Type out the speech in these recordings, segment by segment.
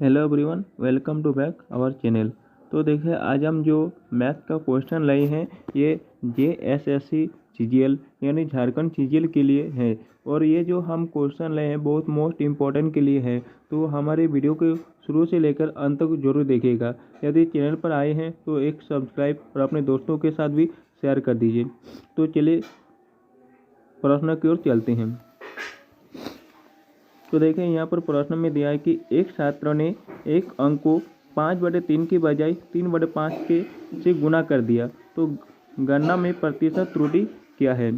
Hello everyone, welcome to back our channel. तो देखिए, आज हम जो मैथ का क्वेश्चन लाए हैं ये JSSC CGL यानी झारखंड CGL के लिए है। और ये जो हम क्वेश्चन लाए हैं बहुत मोस्ट इम्पोर्टेंट के लिए है, तो हमारे वीडियो को शुरू से लेकर अंत तक जरूर देखिएगा। यदि चैनल पर आए हैं तो एक सब्सक्राइब और अपने दोस्तों के साथ भी शेयर कर दीजिए। तो चलिए प्रश्न की ओर चलते हैं। तो देखें, यहाँ पर प्रश्न में दिया है कि एक छात्र ने एक अंक को 5/3 की बजाय 3/5 के से गुना कर दिया, तो गणना में प्रतिशत त्रुटि क्या है।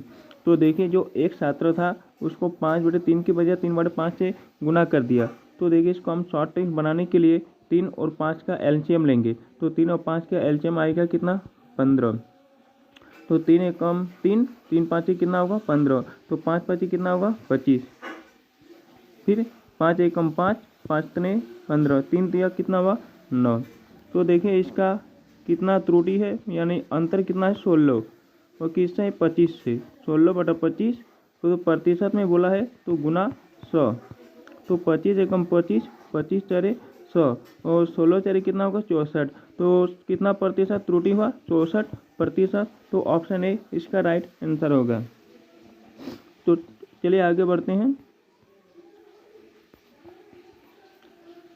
तो देखिए, जो एक छात्र था उसको 5/3 की बजाय 3/5 से गुना कर दिया। तो देखिए, इसको हम शॉर्ट टेक्स्ट बनाने के लिए 3 और 5 का एलसीएम लेंगे। तो 3 और 5 का एलसीएम आएगा कितना, 15। तो 3 एकम 3, 3 5 कितना होगा 15। तो 5 5 कितना होगा 25। फिर 5 एकम 5, 5 तने 15, 3 दिया कितना हुआ 9। तो देखिए, इसका कितना त्रुटि है, यानी अंतर कितना है 16। और किससे है 25 से। 16/25 तो प्रतिशत में बोला है तो गुना 100। तो 25 एकम 25, 25 चरे 100 और 16 चरे कितना होगा 64। तो कितना प्रतिशत त्रुटि हुआ 64%। तो ऑप्शन ए इसका राइट आंसर होगा। तो चलिए आगे बढ़ते हैं।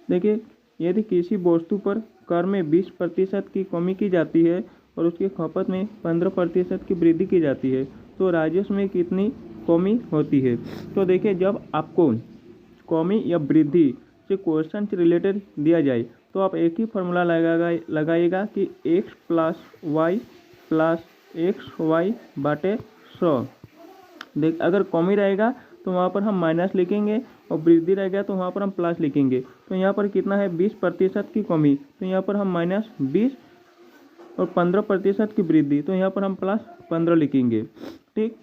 देखिए, यदि किसी वस्तु पर कर में 20% की कमी की जाती है और उसकी खपत में 15% की वृद्धि की जाती है, तो राजस्व में कितनी कमी होती है। तो देखिए, जब आपको कमी या वृद्धि से क्वेश्चन से रिलेटेड दिया जाए तो आप एक ही फॉर्मूला लगाइएगा कि x plus Y plus XY/100। देख, अगर कमी रहेगा तो वहाँ पर हम माइनस लिखेंगे और वृद्धि रहेगा तो वहाँ पर हम प्लस लिखेंगे। तो यहाँ पर कितना है 20% की कमी, तो यहाँ पर हम -20 और 15% की वृद्धि, तो यहाँ पर हम +15 लिखेंगे। ठीक,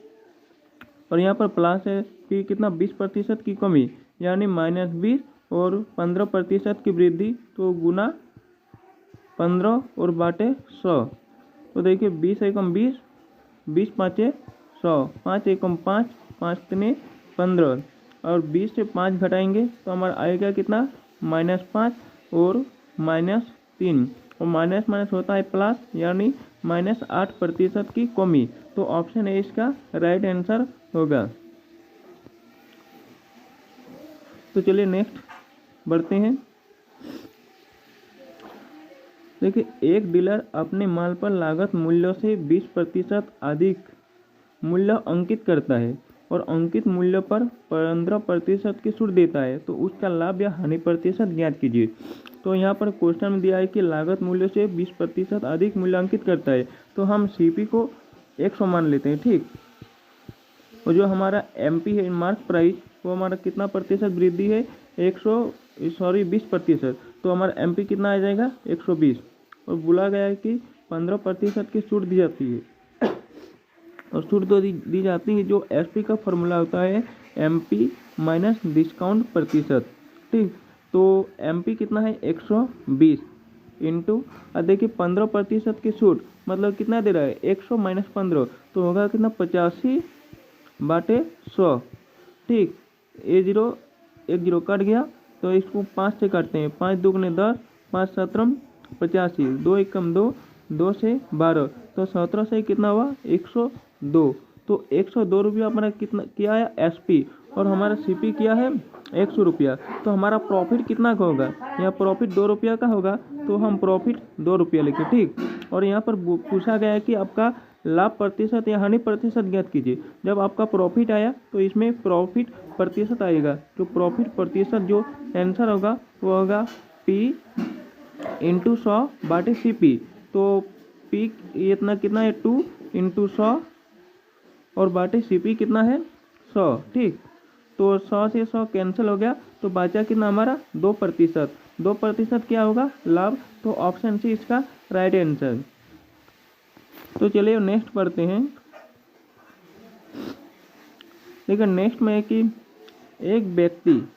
और यहाँ पर प्लस है कि कितना 20% की कमी यानी -20 और 15% की वृद्धि, तो गुना 15 और बाटे 100। तो देखिए, 20 एकम 20, 20 5 100, 5 एकम 5, 5 तने 15 और 20 से 5 घटाएंगे तो हमारा आएगा कितना -5 और -3 और माइनस माइनस होता है प्लस, यानी -8% की कमी। तो ऑप्शन ए इसका राइट आंसर होगा। तो चलिए नेक्स्ट बढ़ते हैं। देखिए, एक डीलर अपने माल पर लागत मूल्य से 20% अधिक मूल्य अंकित करता है और अंकित मूल्य पर 15% की छूट देता है, तो उसका लाभ या हानि प्रतिशत ज्ञात कीजिए। तो यहाँ पर क्वेश्चन में दिया है कि लागत मूल्य से 20% अधिक मूल्य अंकित करता है, तो हम CP को 100 मान लेते हैं। ठीक, और जो हमारा MP है मार्क प्राइस, वो हमारा कितना प्रतिशत वृद्धि है 20%। तो हमारा MP कितना आ जाएगा 120। और बोला गया है कि 15% की छूट दी जाती है और छूट तो दी जाती है। जो SP का फॉर्मूला होता है MP माइनस डिस्काउंट प्रतिशत। ठीक, तो MP कितना है 120 इंटू, देखिए 15% की छूट मतलब कितना दे रहा है 100 माइनस 15, तो होगा कितना 85/100। ठीक, एक जीरो कट गया तो इसको 5 से काटते हैं, 5 दूगुने 10, 5 7 85, 2 एकम 2, 2 से 12, तो 17 से कितना हुआ 102। तो 102 रुपया हमारा कितना क्या है SP और हमारा CP क्या है 100 रुपया। तो हमारा प्रॉफिट कितना का होगा, यहाँ प्रॉफिट 2 रुपया का होगा, तो हम प्रॉफिट 2 रुपया लिखे। ठीक, और यहाँ पर पूछा गया है कि आपका लाभ प्रतिशत या हानि प्रतिशत ज्ञात कीजिए। जब आपका प्रॉफिट आया तो इसमें प्रॉफिट प्रतिशत आएगा, तो प्रॉफिट प्रतिशत जो आंसर होगा वो होगा P इंटू 100/CP। तो P इतना कितना है 2 इंटू 100 और बाटे CP कितना है 100। ठीक, तो 100 से 100 कैंसिल हो गया, तो बचा कितना हमारा 2%। 2% क्या होगा लाभ, तो ऑप्शन सी इसका राइट आंसर। तो चलिए नेक्स्ट पढ़ते हैं। देखिए, नेक्स्ट में है कि एक व्यक्ति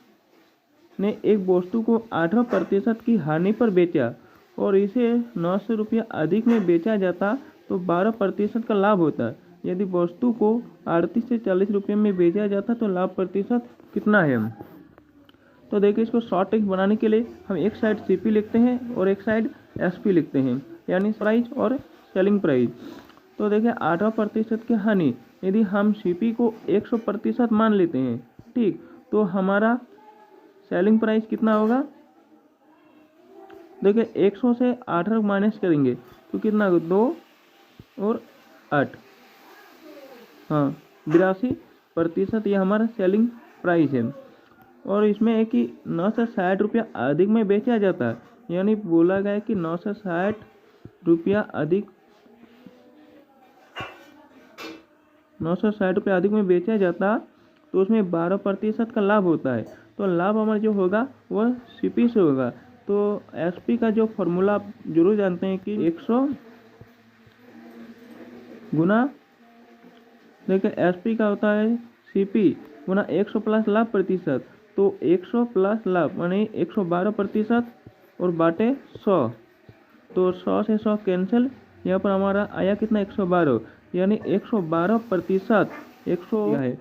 ने एक वस्तु को 18% की हानि पर बेचा और इसे 900 रुपया अधिक में बेचा जाता तो 12% का लाभ होता। यदि वस्तु को 38 से 40 रुपये में बेचा जाता तो लाभ प्रतिशत कितना है। तो देखिए इसको शॉर्ट टेक्स्ट बनाने के लिए हम एक साइड सीपी लिखते हैं और एक साइड एसपी लिखते हैं, यानी प्राइस और सेलिंग प्राइस। तो देखिए 8% की हानि, यदि हम सीपी को 100% मान लेते हैं, ठीक, तो हमारा सेलिंग प्राइस कितना होगा? देखिए 100 से 18 माइनस करेंगे तो कितना होगा? 2 और 8, हाँ 82% ये हमारा सेलिंग प्राइस है। और इसमें है कि 960 रुपया अधिक में बेचा जाता है, यानी बोला गया है कि 960 रुपया अधिक 960 रुपया अधिक में बेचा जाता, तो उसमें 12% का लाभ होता है। तो लाभ हमारा जो होगा वह सीपी से होगा। तो एसपी का जो फॉर्मूला आप जरूर जानते हैं कि 100 गुना, देखिए एसपी का होता है सीपी गुना 100 प्लस लाभ प्रतिशत। तो 100 प्लस लाभ यानी 112% और बाटे 100, तो 100 से 100 कैंसिल, यहाँ पर हमारा आया कितना? 112, यानी 112% 100 है,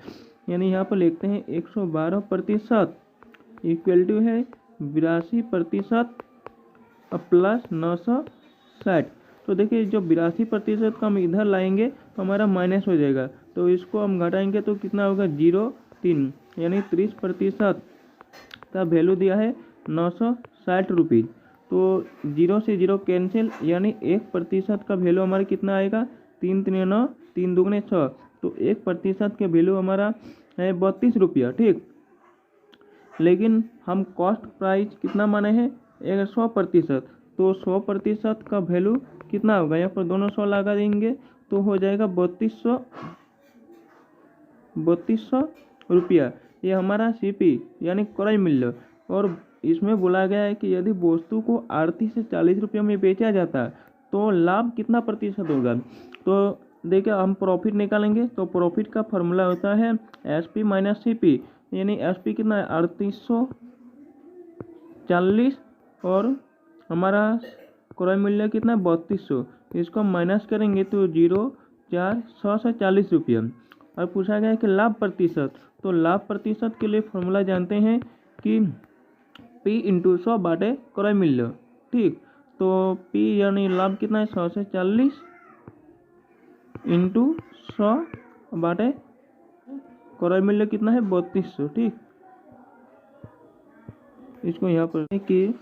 यानी यहाँ पर लिखते हैं 112% इक्वल टू है 82% प्लस 960। तो देखिए जो 82% का हम इधर लाएंगे तो हमारा माइनस हो जाएगा, तो इसको हम घटाएंगे तो कितना होगा? 0.3, यानी 30% का वैल्यू दिया है 960 रुपये। तो 0 से 0 कैंसिल, यानी 1% का वैल्यू हमारा कितना आएगा? 3 3 9, 3 दूगुने 6, तो 1% का वैल्यू हमारा है 32 रुपया, ठीक। लेकिन हम कॉस्ट प्राइस कितना माने हैं? 100%, तो 100% का वैल्यू कितना होगा? यहाँ पर दोनों 100 लगा देंगे तो हो जाएगा 3200 रुपया। ये हमारा सीपी यानी क्रय मूल्य। और इसमें बोला गया है कि यदि वस्तु को 38 से 40 रुपये में बेचा जाता है तो लाभ कितना प्रतिशत होगा? तो देखिए हम प्रॉफिट निकालेंगे, तो प्रॉफिट का फॉर्मूला होता है एसपी माइनस सीपी, यानी एसपी कितना है? 3840 और हमारा क्रय मूल्य कितना है? 3200। इसको माइनस करेंगे तो 0,4 से 40 रुपये। और पूछा गया है कि लाभ प्रतिशत, तो लाभ प्रतिशत के लिए फॉर्मूला जानते हैं कि P इंटू 100 बाटे क्रय मूल्य, ठीक। तो P यानी लाभ कितना है? 100 से 40 इंटू 100 बाटे क्रय मूल्य कितना है? 3200, ठीक। इसको यहाँ पर कि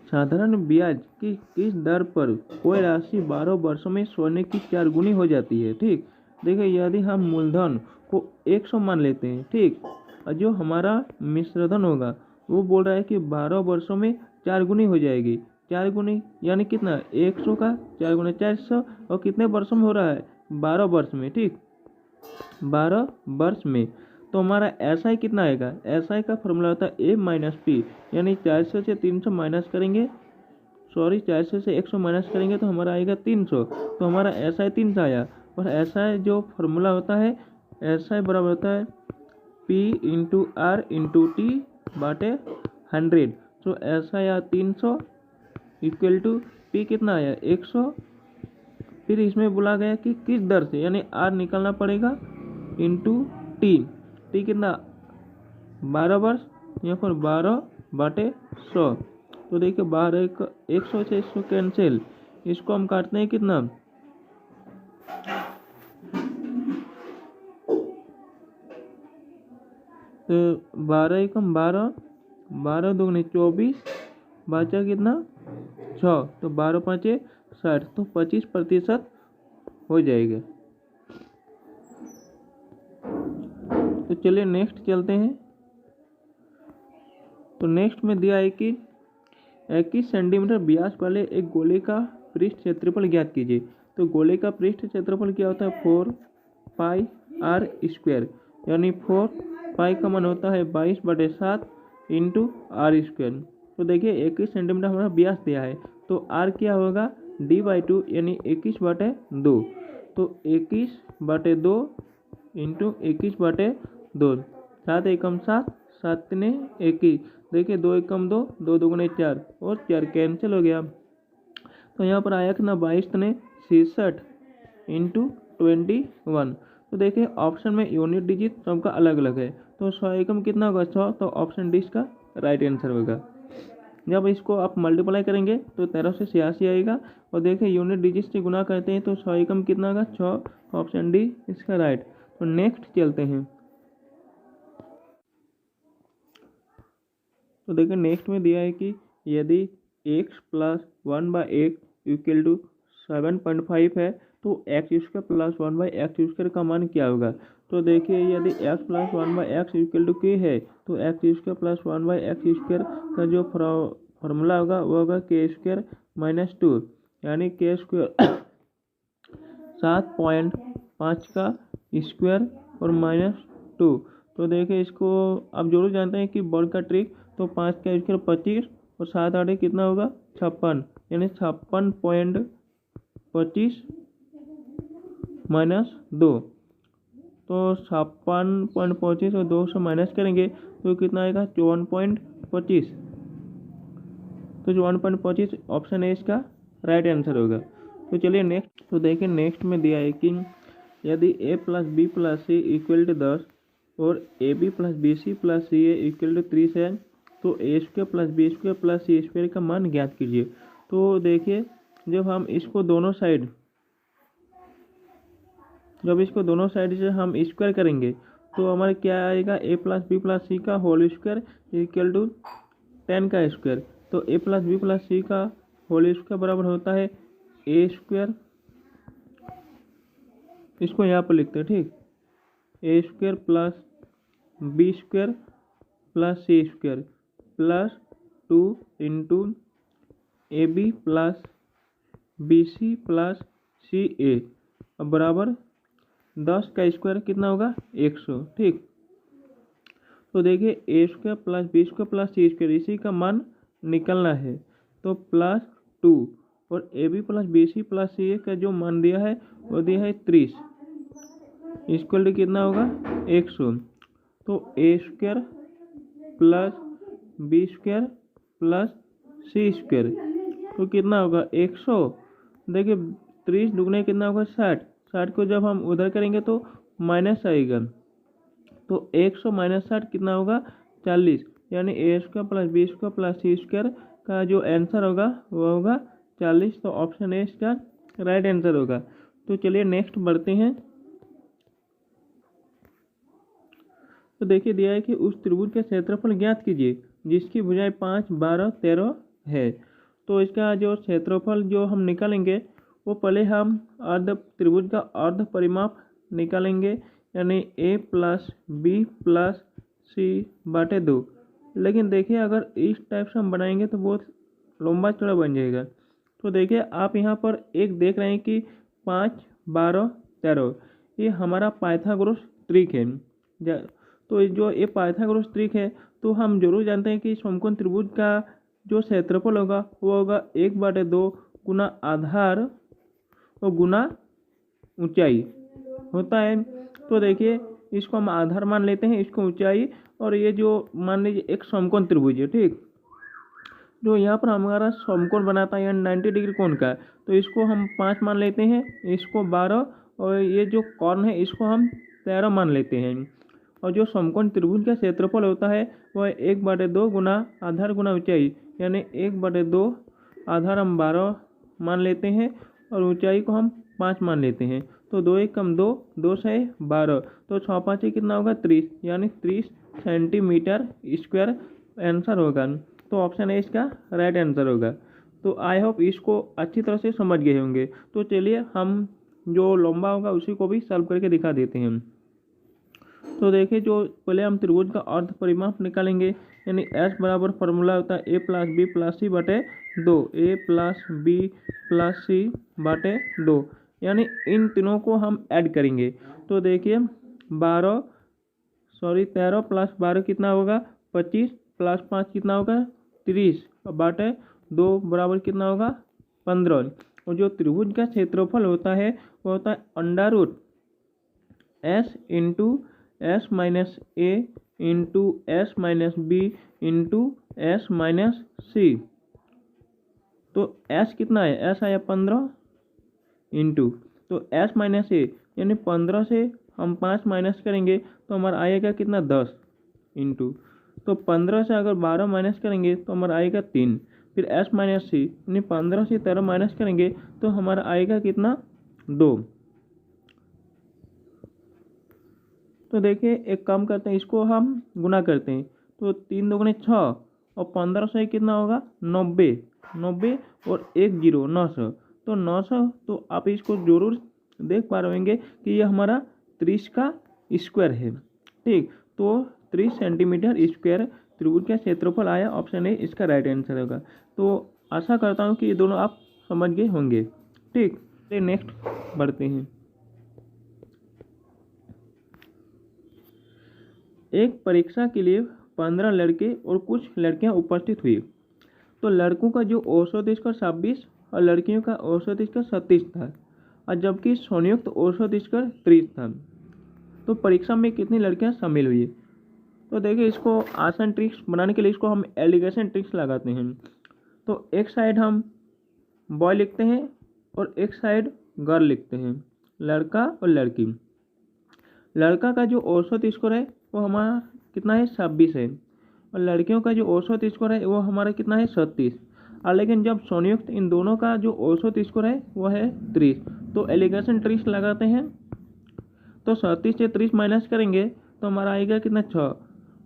साधारण ब्याज की किस दर पर कोई राशि 12 वर्षों में सोने की 4 गुनी हो जाती है, ठीक। देखिए यदि हम मूलधन को 100 मान लेते हैं, ठीक, और जो हमारा मिश्रधन होगा वो बोल रहा है कि 12 वर्षों में 4 गुनी हो जाएगी। 4 गुनी यानी कितना? 100 का 4 गुना 400, और कितने वर्षों में हो रहा है? 12 वर्ष में, ठीक, 12 वर्ष में। तो हमारा एसआई कितना आएगा? एसआई का फॉर्मूला होता है ए माइनस पी, यानी 400 से 300 माइनस करेंगे, 400 से 100 माइनस करेंगे तो हमारा आएगा 300, तो हमारा एसआई 300 आया। और एसआई जो फॉर्मूला होता है, एसआई बराबर होता है P into R into T बाटे 100। तो एसआई आया 300 इक्वल टू पी कितना आया? 100। फिर इसमें बोला गया कि किस दर से, यानी आर निकालना पड़ेगा इंटू टी। टी कितना? 12 वर्ष, यहाँ पर 12 बाटे 100। तो देखिए 12 100 से 100 कैंसिल, इसको हम काटते हैं कितना? तो 12 एकम 12, 12 दूनी 24, बचा कितना? 6, तो 12 पाँचे 60, तो 25% हो जाएगा। तो चलिए नेक्स्ट चलते हैं। तो नेक्स्ट में दिया है कि 21 सेंटीमीटर व्यास वाले एक गोले का पृष्ठ क्षेत्रफल ज्ञात कीजिए। तो गोले का पृष्ठ क्षेत्रफल क्या होता है? 4 पाई आर स्क्वायर, यानी 4 पाई का मान होता है 22/7 इंटू आर स्क्वायर। तो देखिए 21 सेंटीमीटर हमारा व्यास दिया है, तो आर क्या होगा? d/2 यानी 21/2। तो 21/2 इंटू 21/2, 7 एकम 7, 7 तिने 21। देखिए 2 एकम 2, 2 दूगुने 4 और 4 कैंसिल हो गया। तो यहाँ पर आया कितना? 22 तिने 66 इंटू 21। तो देखिए ऑप्शन में यूनिट डिजिट सबका अलग अलग है, तो 100 एकम कितना होगा 100, तो ऑप्शन डी इसका राइट आंसर होगा। जब इसको आप मल्टीप्लाई करेंगे तो 13 से 86 आएगा, और देखिए यूनिट डिजिट से गुना करते हैं तो 100 एकम कितना होगा 6, ऑप्शन डी इसका राइट। तो नेक्स्ट चलते हैं। तो देखिए नेक्स्ट में दिया है कि यदि x प्लस 1/8 इक्वल टू 7.5 है तो x² प्लस 1/x² का मान क्या होगा। तो देखिए यदि x plus 1/x equal to k है तो x² प्लस 1/x² का जो फॉर्मूला होगा वो होगा k² माइनस 2, यानी k² 7.5 का स्क्वायर और माइनस 2। तो देखिए इसको आप जरूर जानते हैं कि वर्ग का ट्रिक, तो 5 का स्क्वायर 25 और 7 8 कितना होगा 56, यानी 56.25 माइनस 2। तो 56.25 और 2 से माइनस करेंगे तो कितना आएगा 54.25। तो 54.25 ऑप्शन ए इसका राइट आंसर होगा। तो चलिए नेक्स्ट। तो देखिए नेक्स्ट में दिया है कि यदि a plus B plus C equal to 10 और A B plus B C plus C A equal to 30 है तो a² plus b² plus c² का मान ज्ञात कीजिए। तो देखिए जब इसको दोनों साइड से हम स्क्वायर करेंगे तो हमारे क्या आएगा a प्लस बी प्लस सी का होल स्क्वायर इक्वल टू 10 का स्क्वायर। तो a प्लस बी प्लस सी का होल स्क्वायर बराबर होता है a², इसको यहाँ पर लिखते हैं ठीक, a² plus b² plus c² plus 2 into a B plus B C plus C a बराबर 10 का स्क्वायर कितना होगा 100 ठीक। तो देखिए a² plus b² plus c² इसी का मान निकलना है, तो प्लस 2 और A B plus B C plus C a का जो मान दिया है वो दिया है 30, इक्वल टू कितना होगा 100। तो a² plus b² plus c² तो कितना होगा 100। देखिए 30 दुगने कितना होगा 60, 60 को जब हम उधर करेंगे तो माइनस आएगा, तो 100 माइनस 60 कितना होगा 40, यानी a² plus b² plus c² का जो आंसर होगा वो होगा 40। तो ऑप्शन ए इसका राइट आंसर होगा। तो चलिए नेक्स्ट बढ़ते हैं। तो देखिए दिया है कि उस त्रिभुज का क्षेत्रफल ज्ञात कीजिए जिसकी भुजाएं 5, 12, 13 है। तो इसका जो क्षेत्रफल जो हम निकालेंगे वो पहले हम अर्ध त्रिभुज का अर्ध परिमाप निकालेंगे, यानी a प्लस बी प्लस सी बाटे 2। लेकिन देखिए अगर इस टाइप से हम बनाएंगे तो बहुत लंबा चौड़ा बन जाएगा। तो देखिए आप यहाँ पर एक देख रहे हैं कि 5, 12, 13 ये हमारा पाइथागोरस त्रिक है। तो जो ये पाइथागोरस त्रिक है तो हम जरूर जानते हैं कि समकोण त्रिभुज का जो क्षेत्रफल होगा वो होगा 1/2 गुना आधार और गुना ऊंचाई होता है। तो देखिए इसको हम आधार मान लेते हैं, इसको ऊंचाई, और ये जो मान लीजिए एक समकोण त्रिभुज है ठीक, जो यहाँ पर हमारा समकोण बनाता है 90 डिग्री कोण का, तो इसको हम 5 मान लेते हैं, इसको 12, और ये जो कोण है इसको हम 13 मान लेते हैं। और जो समकोण त्रिभुज का क्षेत्रफल होता है वह 1/2 गुना आधार गुना ऊंचाई, यानी 1/2 आधार हम 12 मान लेते हैं और ऊंचाई को हम 5 मान लेते हैं। तो 2 1 कम 2, 2 से 12, तो 6 5 कितना होगा 30, यानी 30 सेंटीमीटर स्क्वायर आंसर होगा। तो ऑप्शन ए इसका राइट आंसर होगा। तो आई होप इसको अच्छी तरह से समझ गए होंगे। तो चलिए हम जो लंबा होगा उसी को भी सॉल्व करके दिखा देते हैं। तो देखिए जो पहले हम त्रिभुज का अर्ध परिमाप निकालेंगे, यानी S बराबर फॉर्मूला होता है a प्लस बी प्लस सी बटे 2, a प्लस बी प्लस सी बटे 2, यानी इन तीनों को हम ऐड करेंगे। तो देखिए 13 प्लस 12 कितना होगा 25, प्लस 5 कितना होगा 30 बटे 2 बराबर कितना होगा 15। और जो त्रिभुज का क्षेत्रफल होता है वो होता है under root S into s minus a into s minus b into s minus c. तो S कितना है, S आया 15 इंटू, तो S माइनस ए यानी 15 से हम 5 माइनस करेंगे तो हमारा आएगा कितना 10 इंटू, तो 15 से अगर 12 माइनस करेंगे तो हमारा आएगा 3, फिर s माइनस सी यानी 15 से 13 माइनस करेंगे तो हमारा आएगा कितना 2। तो देखिए एक काम करते हैं, इसको हम गुना करते हैं, तो 3 दूगुने 6 और 15 से कितना होगा 90, 90 और 1 0 900, तो 900। तो आप इसको जरूर देख पा रहे होंगे कि ये हमारा 30 का स्क्वायर है। ठीक, तो 30 सेंटीमीटर स्क्वायर त्रिभुज का क्षेत्रफल आया, ऑप्शन ए इसका राइट आंसर होगा। तो आशा करता हूँ कि ये दोनों आप समझ गए होंगे। ठीक, तो नेक्स्ट बढ़ते हैं। एक परीक्षा के लिए 15 लड़के और कुछ लड़कियां उपस्थित हुई, तो लड़कों का जो औसत स्कोर 26 और लड़कियों का औसत स्कोर 37 था, और जबकि संयुक्त औसत स्कोर 30 था। तो परीक्षा में कितनी लड़कियां शामिल हुई? तो देखिए इसको आसान ट्रिक्स बनाने के लिए इसको हम एलिगेशन ट्रिक्स लगाते हैं। तो एक साइड हम बॉय लिखते हैं और एक साइड गर्ल लिखते हैं, लड़का और लड़की। लड़का का जो औसत स्कोर है वो हमारा कितना है 26 है, और लड़कियों का जो औसत स्कोर है वो हमारा कितना है 37। और लेकिन जब संयुक्त इन दोनों का जो औसत स्कोर है वो है 30, तो एलिगेशन ट्रिक्स लगाते हैं। तो 37 से 30 माइनस करेंगे तो हमारा आएगा कितना 6,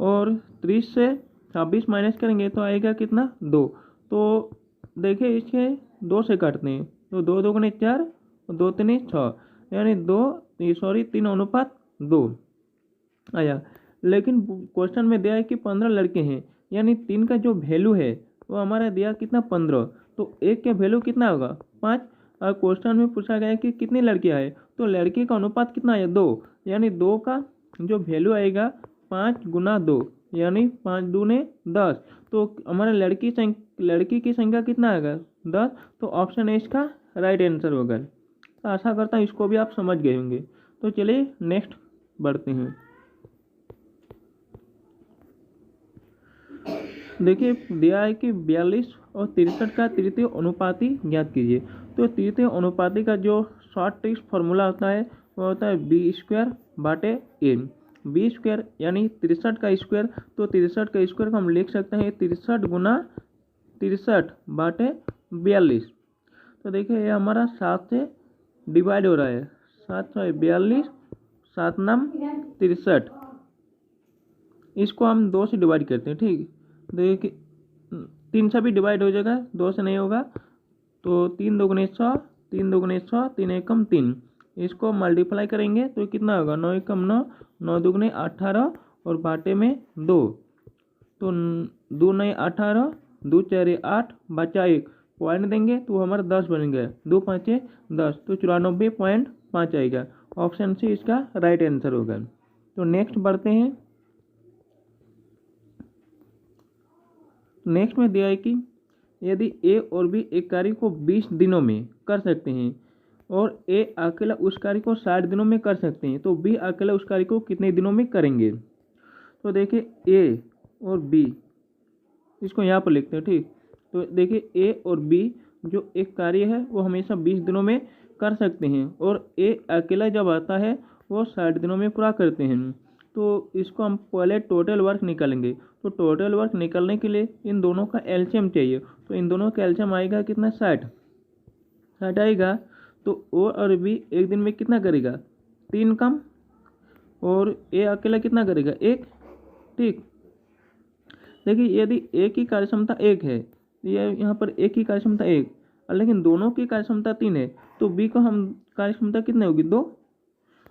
और 30 से 26 माइनस करेंगे तो आएगा कितना 2। तो देखिए इसके 2 से काटते हैं, तो 2 दूगुने 4 और 2 तीन 6, यानी 3:2 आया। लेकिन क्वेश्चन में दिया है कि 15 लड़के हैं, यानी 3 का जो वैल्यू है वो हमारा दिया कितना 15, तो 1 का वैल्यू कितना होगा 5। और क्वेश्चन में पूछा गया है कि कितनी लड़कियां हैं, तो लड़की का अनुपात कितना है 2, यानी 2 का जो वैल्यू आएगा 5 गुना 2, यानी 5 दूने 10। तो हमारा लड़की की संख्या कितना आएगा 10, तो ऑप्शन है इसका राइट आंसर होगा। तो आशा करता हूँ इसको भी आप समझ गए होंगे। तो चलिए नेक्स्ट बढ़ते हैं। देखिए दिया है कि 42 और 63 का तृतीय अनुपाती ज्ञात कीजिए। तो तृतीय अनुपाती का जो शॉर्ट ट्रिक्स फॉर्मूला होता है वो होता है b² / b², यानी 63 का स्क्वायर। तो 63 का स्क्वायर को हम लिख सकते हैं 63 गुना 63/42। तो देखिए ये हमारा 7 से डिवाइड हो रहा है, 7 से 42, 7 नाम 63, इसको हम 2 से डिवाइड करते हैं। ठीक, देखिए 3 से भी डिवाइड हो जाएगा, 2 से नहीं होगा। तो 3 दूगुने 6, 3 दूगुने 6, 3 एकम 3, इसको मल्टीप्लाई करेंगे तो कितना होगा 9 एकम 9, 9 दूगुने 18 और बाटे में 2, तो 2 9 18, 2 4 8, बचा 1, पॉइंट देंगे तो हमारा 10 बन गया, 2 5 10, तो 94.5 आएगा। ऑप्शन सी इसका राइट आंसर होगा। तो नेक्स्ट बढ़ते हैं। नेक्स्ट में दिया है कि यदि ए और बी एक कार्य को 20 दिनों में कर सकते हैं और ए अकेला उस कार्य को 60 दिनों में कर सकते हैं, तो बी अकेला उस कार्य को कितने दिनों में करेंगे? तो देखिए ए और बी, इसको यहाँ पर लिखते हैं। ठीक, तो देखिए ए और बी जो एक कार्य है वो हमेशा 20 दिनों में कर सकते हैं, और ए अकेला जब आता है वो 60 दिनों में पूरा करते हैं। तो इसको हम पहले टोटल वर्क निकालेंगे। तो टोटल वर्क निकालने के लिए इन दोनों का एलसीएम चाहिए, तो इन दोनों का एलसीएम आएगा कितना 60 आएगा। तो ओ और बी एक दिन में कितना करेगा 3 काम, और ए अकेला कितना करेगा 1। ठीक, देखिए यदि ए की कार्यक्षमता 1 है, ये यहाँ पर ए की कार्यक्षमता 1, लेकिन दोनों की कार्यक्षमता 3 है, तो बी को हम कार्यक्षमता कितनी होगी 2,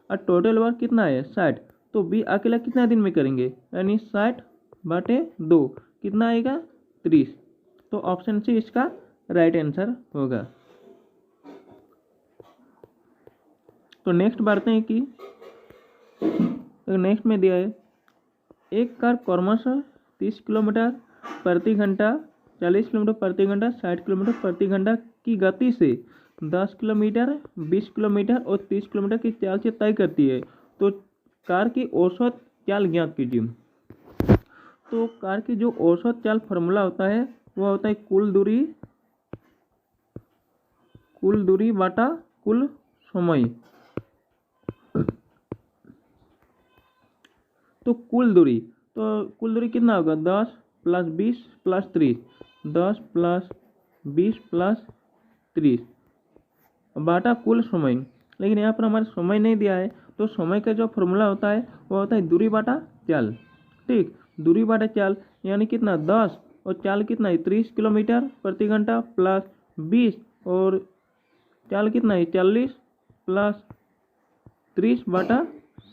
और टोटल वर्क कितना है 60, तो बी अकेला कितना दिन में करेंगे, यानी 60/2 कितना आएगा 30। तो ऑप्शन सी इसका राइट आंसर होगा। तो नेक्स्ट बढ़ते हैं कि नेक्स्ट में दिया है एक कार क्रमशः 30 किलोमीटर प्रति घंटा, 40 किलोमीटर प्रति घंटा, 60 किलोमीटर प्रति घंटा की गति से 10 किलोमीटर, 20 किलोमीटर और 30 किलोमीटर की चाल से तय करती है, तो कार की औसत चाल ज्ञात कीजिए। तो कार की जो औसत चाल फार्मूला होता है वो होता है कुल दूरी बटा कुल समय। तो कुल दूरी कितना होगा 10 + 20 + 30, 10 + 20 + 30 बाटा कुल समय। लेकिन यहाँ पर हमारे समय नहीं दिया है, तो समय का जो फॉर्मूला होता है वो होता है दूरी बाटा चाल। ठीक, दूरी बाटा चाल यानी कितना 10 और चाल कितना है 30 किलोमीटर प्रति घंटा प्लस 20 और चाल कितना है 40 प्लस 30 बाटा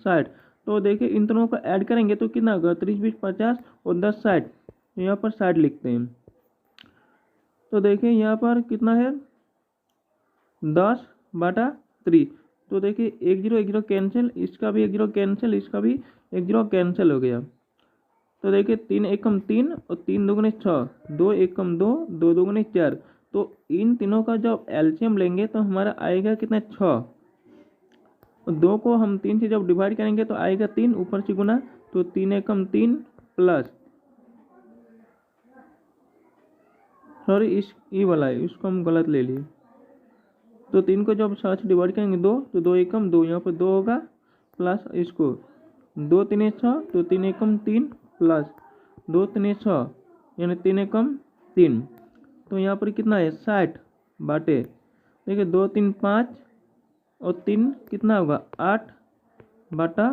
60। तो देखिए इन दोनों को ऐड करेंगे तो कितना होगा 30 20 50 और 10 60। यहाँ पर 60 लिखते हैं। तो देखिए यहाँ पर कितना है 10/3। तो देखिए 1 0 1 0 कैंसिल, इसका भी 1 0 कैंसिल, इसका भी 1 0 कैंसिल हो गया। तो देखिए 3 एकम 3 और 3 दूगुने 6, 2 एकम 2, 2 दूगुने 4। तो इन तीनों का जब एलसीएम लेंगे तो हमारा आएगा कितना 6। 2 को हम 3 से जब डिवाइड करेंगे तो आएगा 3 ऊपर से गुना, तो 3 एकम 3 प्लस सॉरी इस ई वाला है, इसको हम गलत ले लिए। तो 3 को जब 7 से डिवाइड करेंगे 2, तो 2 एकम 2, यहाँ पर 2 होगा प्लस इसको 2 3 6, तो 3 एकम 3 प्लस 2 3 6 यानी 3 एकम 3। तो यहाँ पर कितना है 60 बाटे देखिए 2 3 5 और 3 कितना होगा 8 बाटा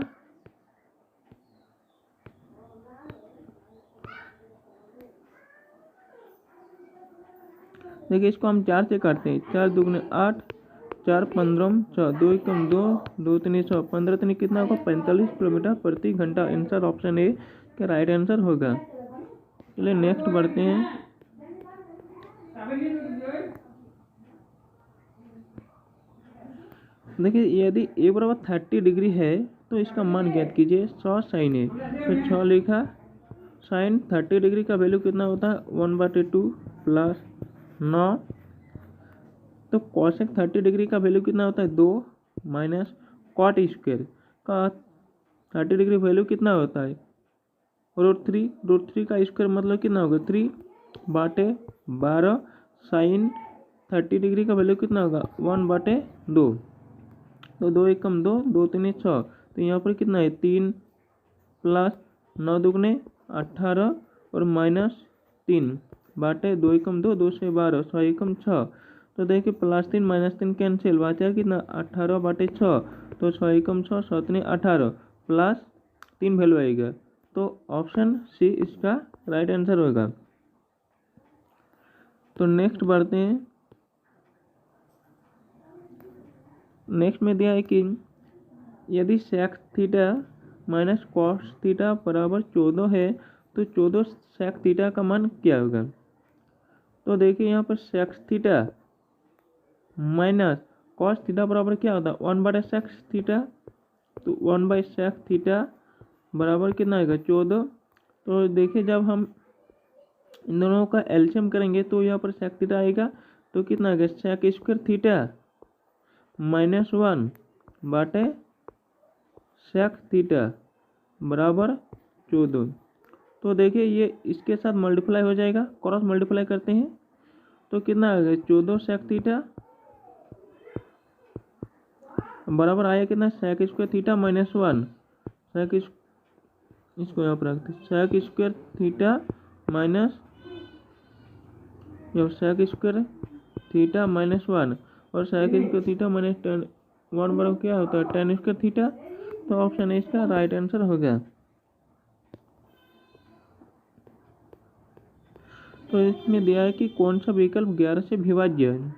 देखिए इसको हम 4 से काटते हैं, 4 दूगुने 8, 4 15 6, 2 एकम 2, 2 3 6, 15 3 कितना होगा 45 किलोमीटर प्रति घंटा। आंसर ऑप्शन ए का राइट आंसर होगा। चलिए नेक्स्ट बढ़ते हैं। देखिए यदि ए बराबर 30 डिग्री है तो इसका मान ज्ञात कीजिए। 100 साइन है तो 6 लिखा, साइन 30 डिग्री का वैल्यू कितना होता है 1/2 प्लस 9। तो कॉसेक 30 डिग्री का वैल्यू कितना होता है 2 माइनस कॉट स्क्वायर का 30 डिग्री वैल्यू कितना होता है √3। √3 का स्क्वायर मतलब कितना होगा 3/12। साइन 30 डिग्री का वैल्यू कितना होगा 1/2। तो 2 एकम 2, 2 3 6, तो यहाँ पर कितना है 3 प्लस 9 दूगुने 18 और माइनस 3 बाटे 2 एकम 2, 2 से 12, 6 एकम 6। तो देखिए +3 -3 कैंसिल, बचा कितना 18/6। तो 6 एकम 6, 7 ने 18 प्लस 3 वैल्यू आएगा। तो ऑप्शन सी इसका राइट आंसर होगा। तो नेक्स्ट बढ़ते हैं। नेक्स्ट में दिया है कि यदि sec theta minus cos theta बराबर 14 है तो 14 सेक थीटा का मान क्या होगा। तो देखिए यहाँ पर sec theta minus cos theta बराबर क्या होता है 1/सेक थीटा। तो 1/सेक थीटा बराबर कितना आएगा 14। तो देखिए जब हम इन दोनों का एलसीएम करेंगे तो यहाँ पर सेक थीटा आएगा, तो कितना आएगा सेक स्क्वायर थीटा -1 बाटे सेक थीटा बराबर 14। तो देखिए ये इसके साथ मल्टीप्लाई हो जाएगा, क्रॉस मल्टीप्लाई करते हैं तो कितना आ गया 14 सेक थीटा बराबर आया कितना सेक स्क्वायर थीटा -1। सेक इसको यहाँ पर रखते हैं, sec square theta minus sec square theta -1 और सेक स्क्वायर थीटा -10 1 बराबर क्या होता है tan स्क्वायर थीटा। तो ऑप्शन ए इसका राइट आंसर होगा। तो इसमें दिया है कि कौन सा विकल्प 11 से विभाज्य है।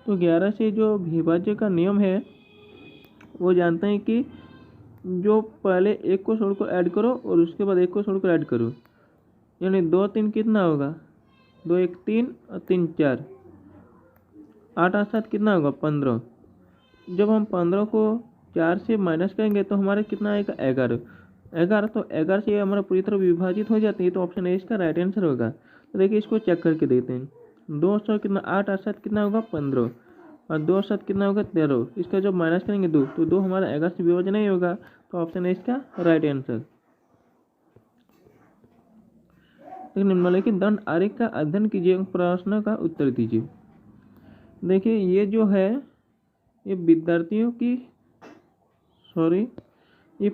तो 11 से जो विभाज्य का नियम है वो जानते हैं कि जो पहले एक को छोड़कर ऐड करो और उसके बाद एक को छोड़कर ऐड करो, यानी 2 3 कितना होगा 2 1 3 और 3 4, 8 8 7 कितना होगा 15। जब हम 15 को 4 से माइनस करेंगे तो हमारा कितना आएगा 11। तो 11 से हमारा पूरी तरह विभाजित हो जाती है, तो ऑप्शन ए इसका राइट आंसर होगा। तो देखिए इसको चेक करके देखते हैं। 200 कितना 8 8 7 कितना होगा 15 और 2 7 कितना होगा 13। इसका जब माइनस करेंगे 2 तो 2 हमारा 11 से विभाजन नहीं होगा, तो ऑप्शन ए इसका राइट आंसर। निम्नलिखित दंड आरेख का अध्ययन कीजिए, प्रश्न का उत्तर दीजिए। देखिए ये जो है ये विद्यार्थियों की ये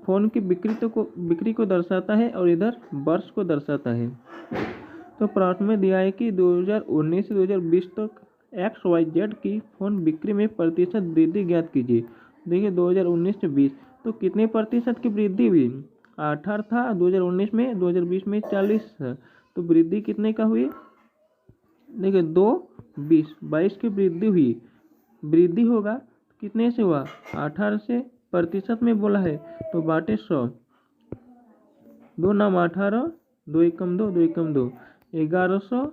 फ़ोन की बिक्री को दर्शाता है और इधर वर्ष को दर्शाता है। तो प्रश्न में दिया है कि 2019 से 2020 तक XYZ की फ़ोन बिक्री में प्रतिशत वृद्धि ज्ञात कीजिए। देखिए 2019 से 20 तो कितने प्रतिशत की वृद्धि हुई? 18 था 2019 में, 2020 में 40 था। तो वृद्धि कितने का हुई? देखिए 22 की वृद्धि हुई। वृद्धि होगा कितने से हुआ? 18 से। प्रतिशत में बोला है तो बाटे 100। 2 नाम 18, 2 एकम 2, 2 एकम 2, 1100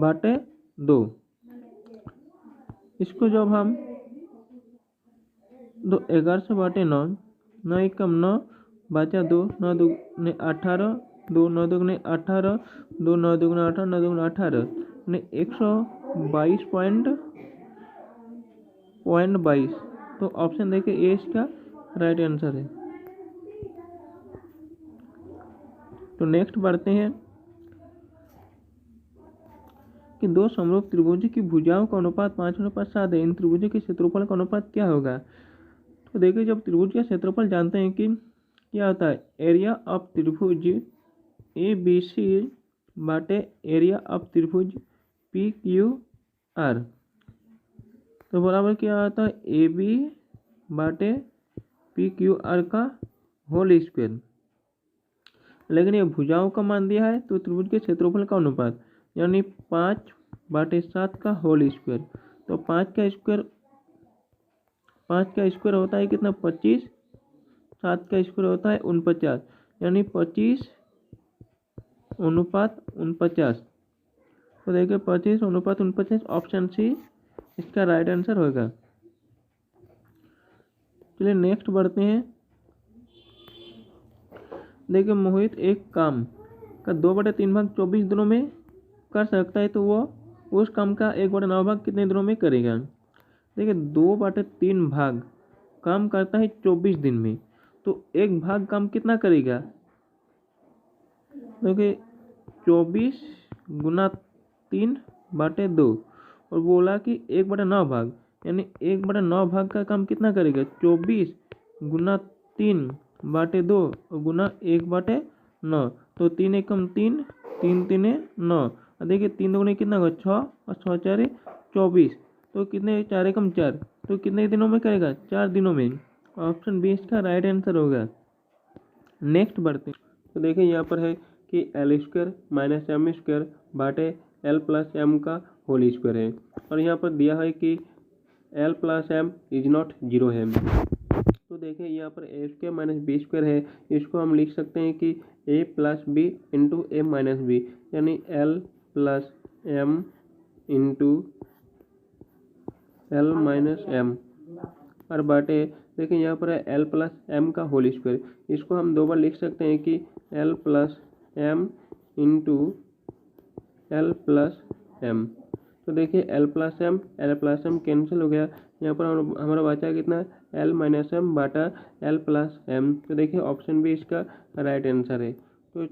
बाटे 2। इसको जब हम 1100 बाटे 9, 9 एकम 9 बचा 2, 9 दूने 18, 2 9 दूने 18, 2 9 दूने 18, 9 दूने 18 ने 122.22। तो ऑप्शन देखिए ए इसका राइट आंसर है। तो नेक्स्ट बढ़ते हैं कि दो समरूप त्रिभुज की भुजाओं का अनुपात 5:7 है। इन त्रिभुजों के क्षेत्रफल का अनुपात क्या होगा? तो देखिए जब त्रिभुज का क्षेत्रफल जानते हैं कि क्या होता है, एरिया ऑफ त्रिभुज ABC बाटे एरिया ऑफ त्रिभुज PQR। तो बराबर क्या आता है, AB बाटे PQR का होल स्क्वायर। लेकिन ये भुजाओं का मान दिया है तो त्रिभुज के क्षेत्रफल का अनुपात यानी 5/7 का होल स्क्वायर। तो 5 का स्क्वायर होता है कितना? 25। 7 का स्क्वायर होता है 49 यानी 25:49। तो देखिए 25:49 ऑप्शन सी इसका राइट आंसर होगा। चलिए नेक्स्ट बढ़ते हैं। देखिए मोहित एक काम का 2/3 भाग 24 दिनों में कर सकता है तो वो उस काम का 1/9 भाग कितने दिनों में करेगा? देखिए 2/3 भाग काम करता है 24 दिन में, तो एक भाग काम कितना करेगा? देखिए 24 गुना 3/2 और बोला कि 1/9 भाग यानी 1/9 भाग का काम कितना करेगा? 24 गुना 3/2 और गुना 1/9। तो 3 एकम 3, 3 3 9। देखिए 3 दूनी कितना होगा? 6 और 6 4 24। तो कितने? 4 एकम 4। तो कितने दिनों में करेगा? 4 दिनों में। ऑप्शन बी इसका राइट आंसर होगा। नेक्स्ट बढ़ते हैं। तो देखिए यहाँ पर है कि L² - M² बाटे L+M का होल स्क्वायर है और यहाँ पर दिया है कि L+M इज नॉट 0 है। तो देखिए यहाँ पर A² - B² है, इसको हम लिख सकते हैं कि A+B इंटू A-B यानी L+M इंटू L-M और बाटे देखिए यहाँ पर है L+M का होल स्क्वायर। इसको हम 2 बार लिख सकते हैं कि L+M इंटू L+M। तो देखिए L+M कैंसिल हो गया। यहाँ पर हमारा बचा कितना? L - M बाटा L+M। तो देखिए ऑप्शन बी इसका राइट आंसर है। तो